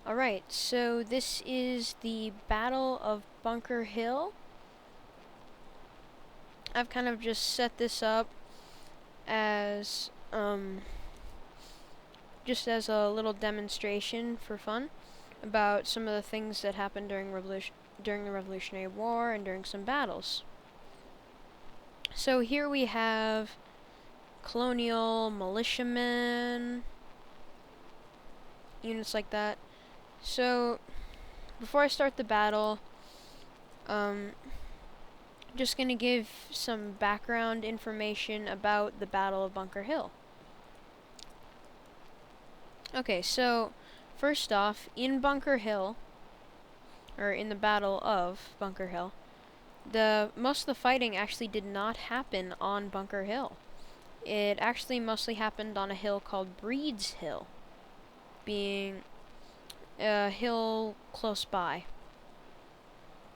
Alright, so this is the Battle of Bunker Hill. I've kind of just set this up as, just as a little demonstration for fun about some of the things that happened during the Revolutionary War and during some battles. So here we have colonial militiamen, units like that. So before I start the battle, just gonna give some background information about the Battle of Bunker Hill. Okay, so first off, in Bunker Hill, or in the Battle of Bunker Hill, most of the fighting actually did not happen on Bunker Hill. It actually mostly happened on a hill called Breed's Hill, being a hill close by.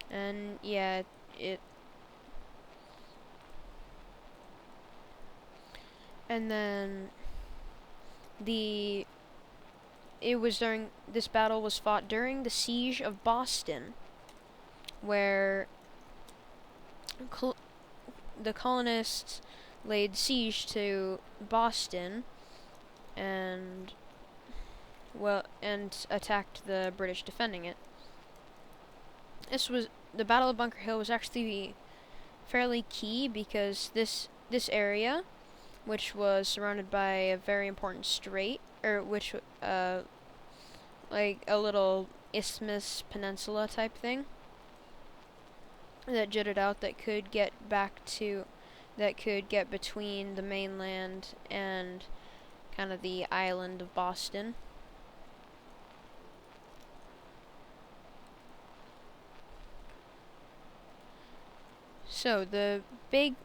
And yeah, and then this battle was fought during the siege of Boston, where the colonists laid siege to Boston and attacked the British defending it. The Battle of Bunker Hill was actually fairly key because this area, which was surrounded by a very important strait, like a little isthmus peninsula type thing that jutted out that could get between the mainland and kind of the island of Boston. So the big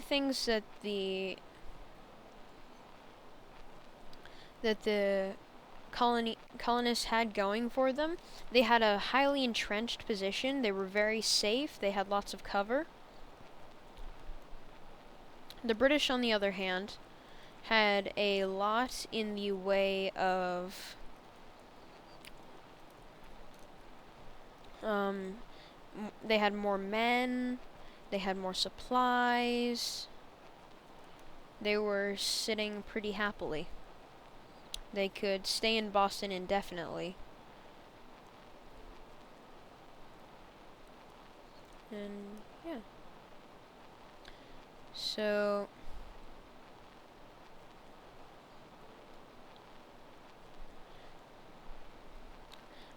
things that the colonists had going for them, they had a highly entrenched position. They were very safe. They had lots of cover. The British, on the other hand, had a lot in the way of they had more men, they had more supplies. They were sitting pretty happily. They could stay in Boston indefinitely. And yeah. So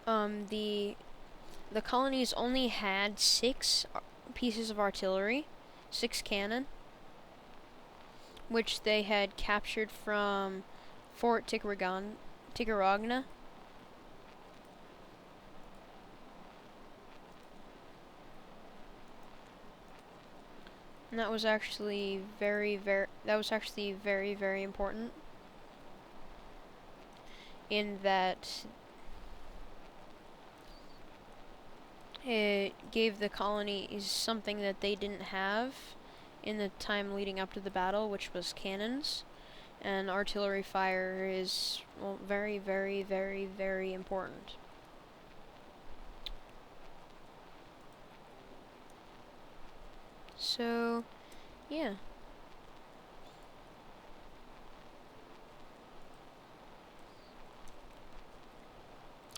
the colonies only had 6 pieces of artillery, 6 cannon, which they had captured from Fort Ticonderoga. And that was actually very, very important, in that it gave the colonies something that they didn't have in the time leading up to the battle, which was cannons. And artillery fire is, well, very, very, very, very important. So, yeah.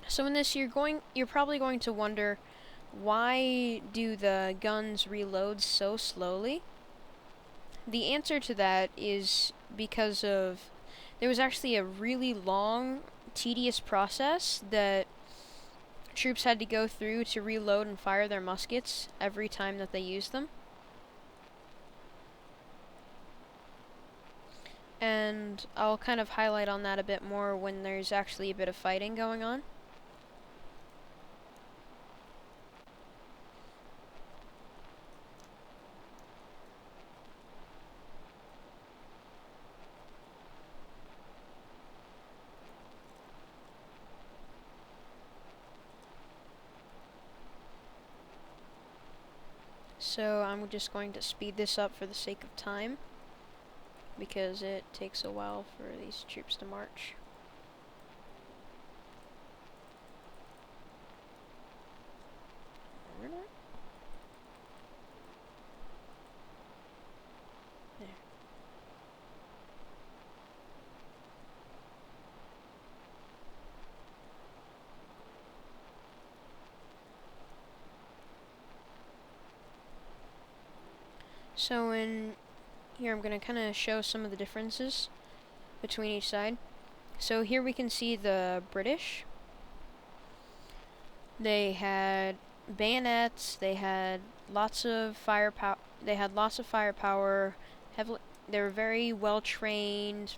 So in this, you're probably going to wonder, why do the guns reload so slowly? The answer to that is because there was actually a really long, tedious process that troops had to go through to reload and fire their muskets every time that they used them. And I'll kind of highlight on that a bit more when there's actually a bit of fighting going on. So I'm just going to speed this up for the sake of time, because it takes a while for these troops to march. rid of it. There. So in here I'm going to kind of show some of the differences between each side. So here we can see the British. They had bayonets, they had lots of firepower, heavily, they were very well trained.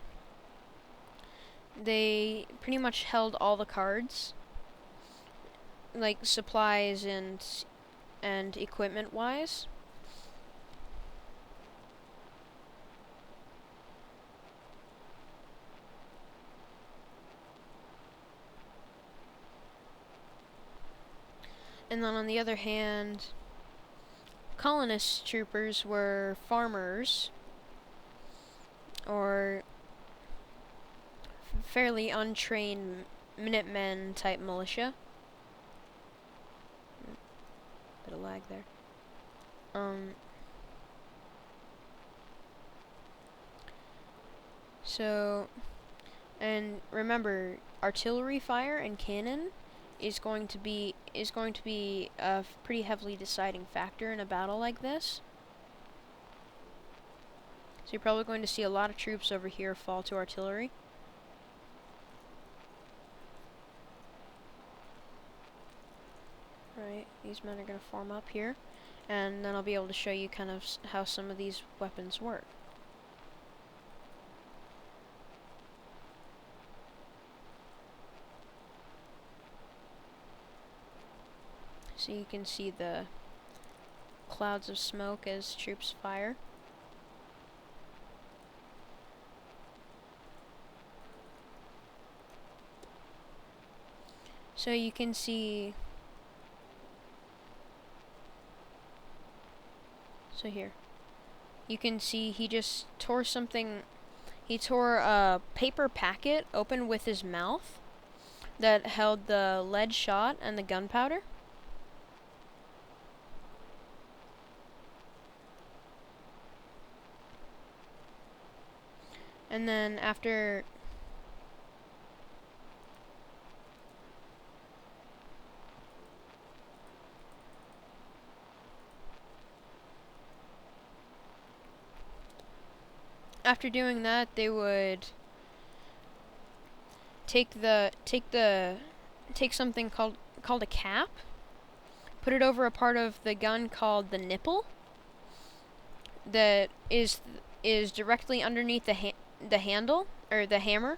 They pretty much held all the cards, like supplies and equipment wise. And then on the other hand, colonist troopers were farmers or fairly untrained Minutemen type militia. Bit of lag there. So, and remember, artillery fire and cannon is going to be a pretty heavily deciding factor in a battle like this. So you're probably going to see a lot of troops over here fall to artillery. Right, these men are going to form up here, and then I'll be able to show you kind of how some of these weapons work. So you can see the clouds of smoke as troops fire. So you can see, so here, you can see he just tore something, he tore a paper packet open with his mouth that held the lead shot and the gunpowder. And then after doing that, they would take something called a cap, put it over a part of the gun called the nipple that is directly underneath the handle or the hammer.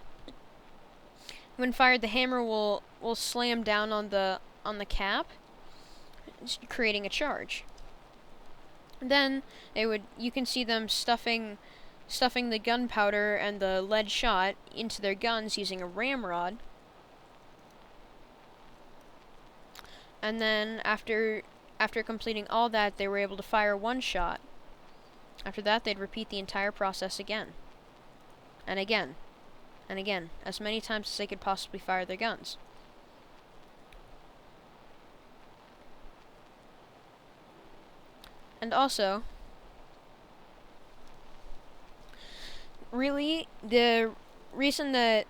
When fired, the hammer will slam down on the cap, creating a charge. Then you can see them stuffing the gunpowder and the lead shot into their guns using a ramrod. And then after completing all that, they were able to fire one shot. After that, they'd repeat the entire process again. And again. And again. As many times as they could possibly fire their guns. And also, really, the reason that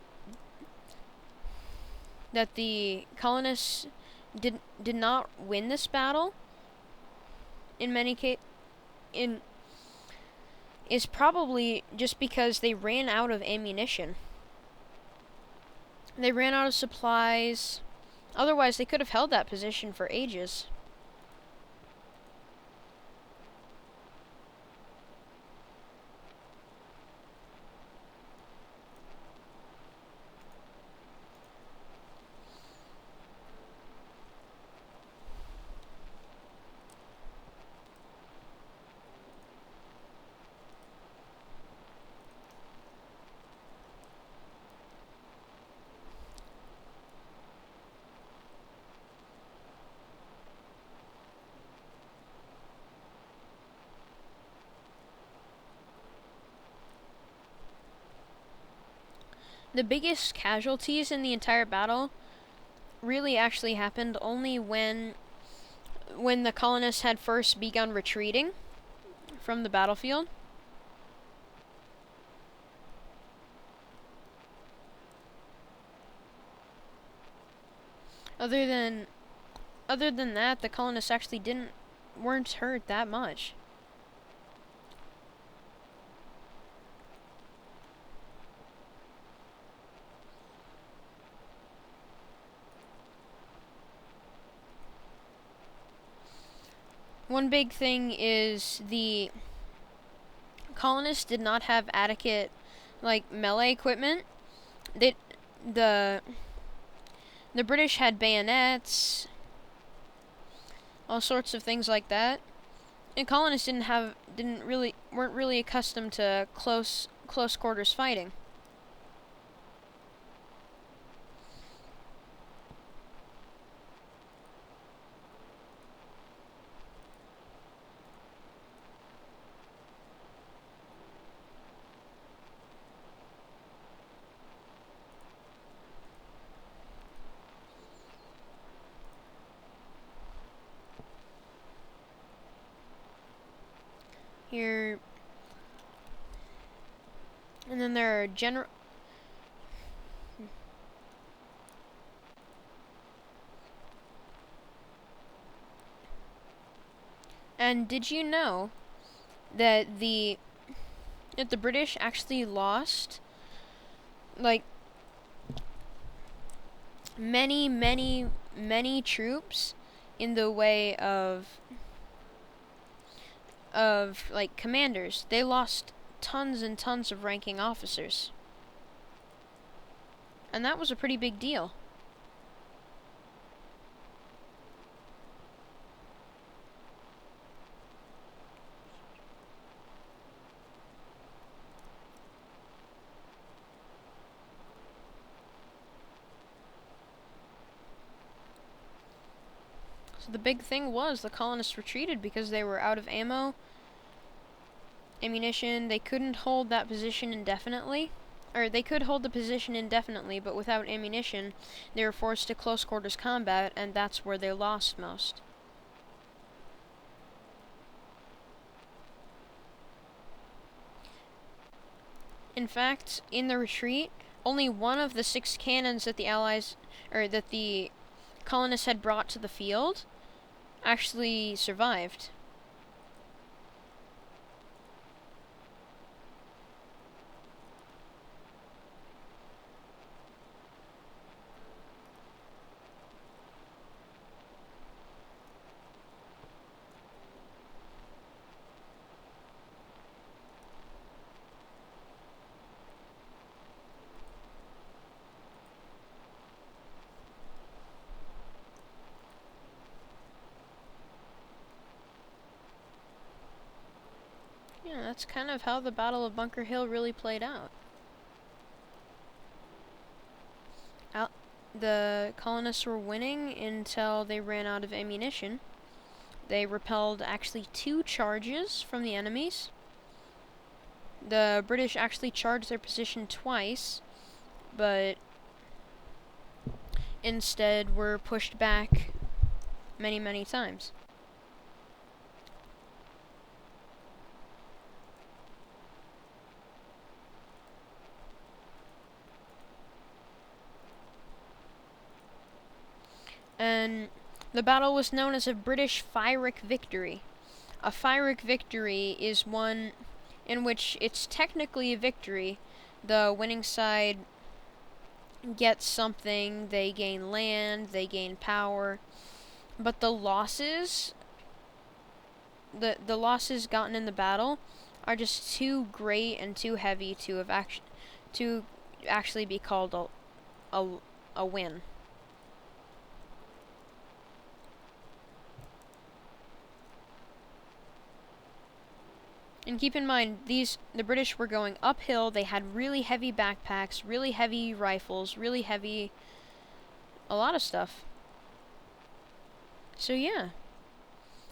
the colonists did not win this battle in many cases is probably just because they ran out of ammunition. They ran out of supplies. Otherwise, they could have held that position for ages. The biggest casualties in the entire battle really actually happened only when when the colonists had first begun retreating from the battlefield. Other than that, the colonists actually weren't hurt that much. One big thing is the colonists did not have adequate, like, melee equipment. The British had bayonets, all sorts of things like that. And colonists weren't really accustomed to close quarters fighting. Here, and then there are general. And did you know that the British actually lost, like, many troops in the way of like commanders? They lost tons and tons of ranking officers. And that was a pretty big deal. So the big thing was the colonists retreated because they were out of ammunition. They couldn't hold that position indefinitely. Or they could hold the position indefinitely, but without ammunition, they were forced to close quarters combat, and that's where they lost most. In fact, in the retreat, only one of the 6 cannons that the colonists had brought to the field actually survived. Yeah, that's kind of how the Battle of Bunker Hill really played out. The colonists were winning until they ran out of ammunition. They repelled actually 2 charges from the enemies. The British actually charged their position twice, but instead were pushed back many times. And the battle was known as a British Pyrrhic victory. A Pyrrhic victory is one in which it's technically a victory. The winning side gets something, they gain land, they gain power, but the losses gotten in the battle are just too great and too heavy to actually be called a win. And keep in mind, the British were going uphill. They had really heavy backpacks, really heavy rifles, a lot of stuff. So yeah.